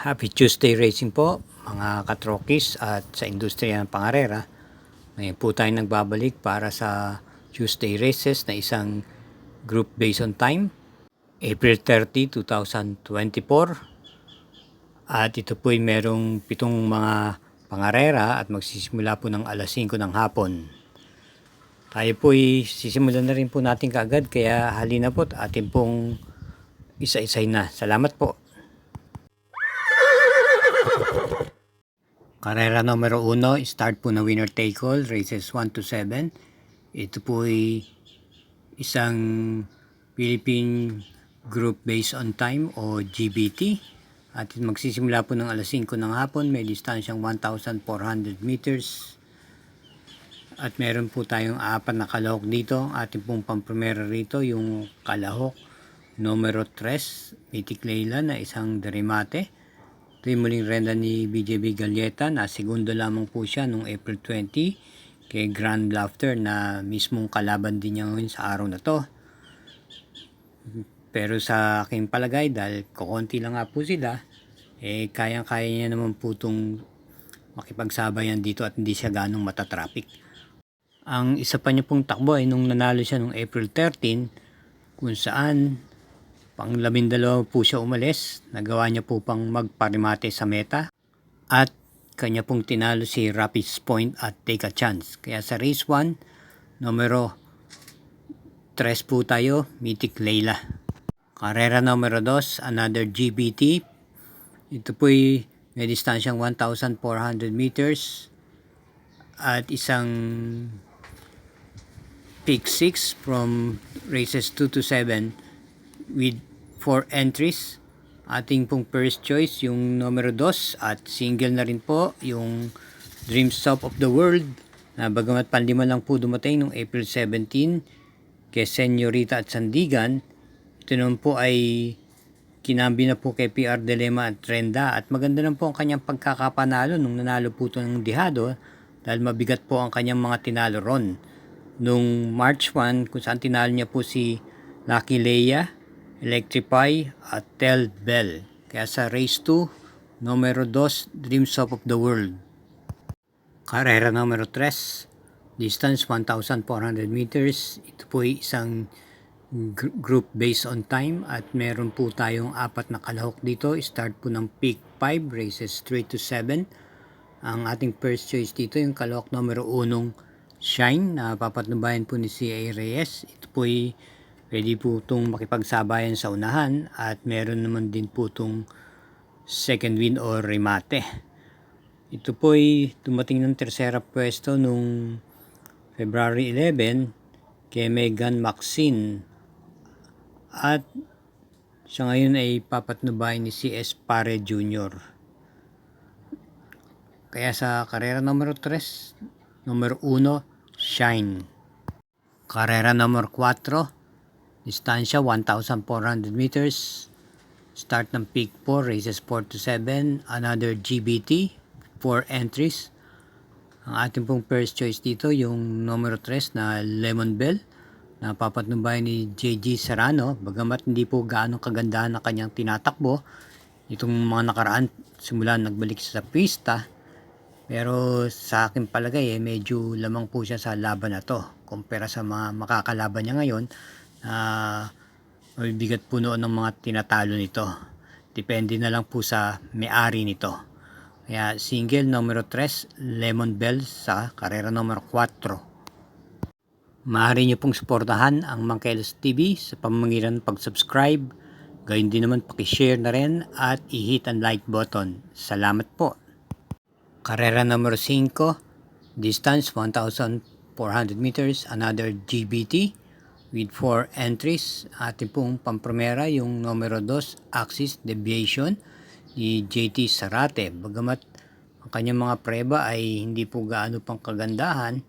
Happy Tuesday Racing po mga katrokis at sa industriya ng pangarera. Ngayon po tayo nagbabalik para sa Tuesday races na isang group based on time. April 30, 2024. At ito po ay merong 7 mga pangarera at magsisimula po ng alas 5 ng hapon. Tayo po ay sisimulan na rin po natin kaagad kaya halina po at atin pong isa-isay na. Salamat po. Karera numero 1, start po na winner take all, races 1 to 7. Ito po ay isang Philippine Group Based on Time o GBT. At magsisimula po ng alas 5 ng hapon, may distansyang 1,400 meters. At meron po tayong 4 na kalahok dito. Ating pong pamprimera rito yung kalahok numero 3, Mythic Leila na isang Deremate. Ito yung muling renda ni BJB Galleta na segundo lamang po siya noong April 20 kay Grand Laughter na mismong kalaban din niya ngayon sa araw na to. Pero sa aking palagay dahil kukunti lang nga po sila, kayang-kaya niya naman po itong makipagsabayan dito at hindi siya ganong matatraffic. Ang isa pa niya pong takbo ay nung nanalo siya noong April 13 kung saan pang 12 po siya umalis, nagawa niya po pang magparimate sa meta at kanya pong tinalo si Rapids Point at Take a Chance. Kaya sa race 1, numero 3 po tayo, Mythic Leila. Karera numero 2, another GBT. Ito po ay may distansyang 1,400 meters at isang pick 6 from races 2 to 7 with 4 entries. Ating pong first choice yung numero 2 at single na rin po yung Dream Stop of the World na bagamat panlima lang po dumating noong April 17 kay Senyorita at Sandigan. Ito naman po ay kinambi na po kay PR Dilema at Trenda at maganda lang po ang kanyang pagkakapanalo nung nanalo po ito ng Dihado dahil mabigat po ang kanyang mga tinalo ron. Nung March 1 kung saan tinalo niya po si Lucky Leia, Electrify at Tell Bell. Kaya sa race 2, numero 2, Dreams of the World. Karera numero 3, distance 1,400 meters. Ito po ay isang group based on time at meron po tayong 4 na kalahok dito. Start po ng peak 5, races 3 to 7. Ang ating first choice dito yung kalahok numero 1, Shine, na papatnubayan po ni C.A. Reyes. Ito po ay pwede po itong makipagsabayan sa unahan at meron naman din po itong second win o remate. Ito po ay dumating ng tersera pwesto nung February 11 kay Megan Maxine at siya ngayon ay papatnubayan ni C.S. Pare Jr. Kaya sa karera numero 3, numero 1, Shine. Karera numero 4, distansya 1,400 meters. Start ng peak 4, races 4 to 7. Another GBT, 4 entries. Ang ating pong first choice dito, yung numero 3 na Lemon Bell, na papatnubayan ni JG Serrano. Bagamat hindi po gaano kagandahan na kanyang tinatakbo, itong mga nakaraan, simula nagbalik sa pista. Pero sa akin palagay, medyo lamang po siya sa laban na to. Kumpara sa mga makakalaban niya ngayon, mabibigat po noon ng mga tinatalo nito. Depende na lang po sa may-ari nito. Kaya single numero 3, Lemon Bell sa karera numero 4. Maaari nyo pong suportahan ang Mangkelos TV sa pamamagitan ng pag-subscribe. Gayun din naman pakishare na rin at i-hit ang like button. Salamat po. Karera numero 5, distance 1,400 meters, another GBT with 4 entries. Ating pong pampromera yung numero 2, Axis Deviation ni JT Sarate. Bagamat ang kanyang mga preba ay hindi po gaano pang kagandahan,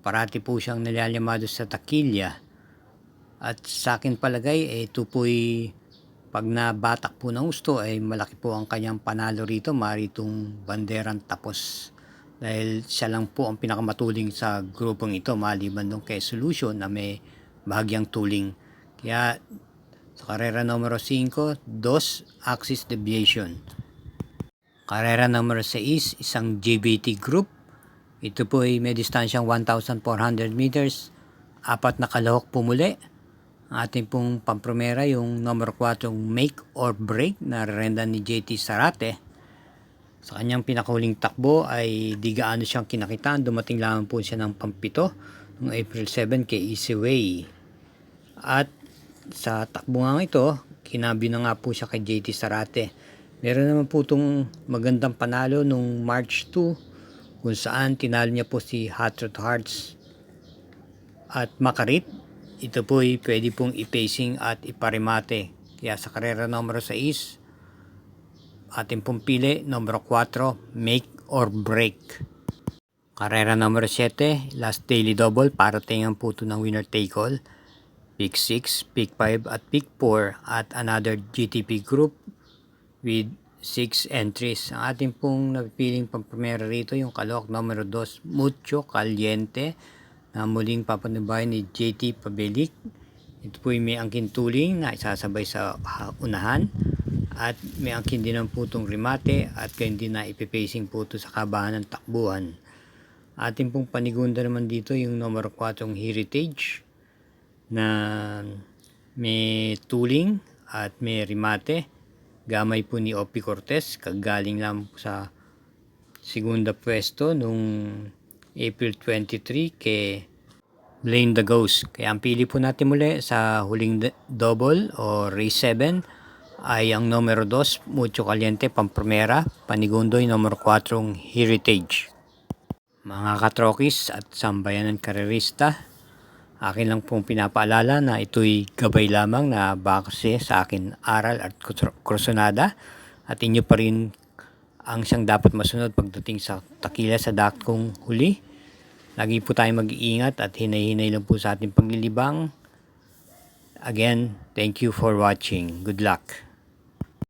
parati po siyang nilalamado sa takilya. At sa akin palagay, ito po'y pag nabatak po ng gusto ay malaki po ang kanyang panalo rito. Maaari itong banderang tapos dahil siya lang po ang pinakamatuling sa grupong ito maliban nung kay Solution na may bahagyang tuling. Kaya sa karera numero 5, 2, Axis Deviation. Karera numero 6, isang GBT group. Ito po ay may distansyang 1,400 meters. 4 na kalahok po muli. Ating pong pampromera yung numero 4, Make or Break na rerenda ni JT Zarate. Sa kanyang pinakahuling takbo ay di gaano siyang kinakitaan. Dumating lamang po siya ng pampito noong April 7 kay Easy Way. At sa takbo nga ito, kinabi na nga po siya kay JT Zarate. Meron naman po itong magandang panalo nung March 2 kung saan tinalo niya po si Hot Rod Hearts at Makarit. Ito po ay pwede pong i-pacing at iparimate. Kaya sa karera numero 6, ating pong pili, numero 4, Make or Break. Karera numero 7, last daily double, para tingnan po ito ng winner take all. Pick 6, Pick 5 at Pick 4 at another GTP group with 6 entries. Ang ating pong napipiling pampremera rito, yung kalahok numero 2, Mucho Caliente, na muling papanubayan ni JT Pabelik. Ito po ay may angkin tuling na isasabay sa unahan. At may angkin din ang putong remate at kayo din na ipipacing po ito sa kabahan ng takbuhan. Ating pong panigunda naman dito yung numero 4, Heritage, na may tuling at may remate. Gamay po ni Opi Cortez, kagaling lang po sa segunda pwesto nung April 23 kay Blaine the Ghost. Kaya ang pili po natin muli sa huling double o race 7 ay ang numero 2, Mucho Caliente, pampromera. Panigundo yung numero 4, Heritage. Mga katrokis at sambayanan karerista, akin lang pong pinapaalala na ito'y gabay lamang na base sa akin aral at kursunada, at inyo pa rin ang siyang dapat masunod pagdating sa takila sa dakong huli. Lagi po tayong mag-iingat at hinay-hinay lang po sa ating paglilibang. Again, thank you for watching. Good luck.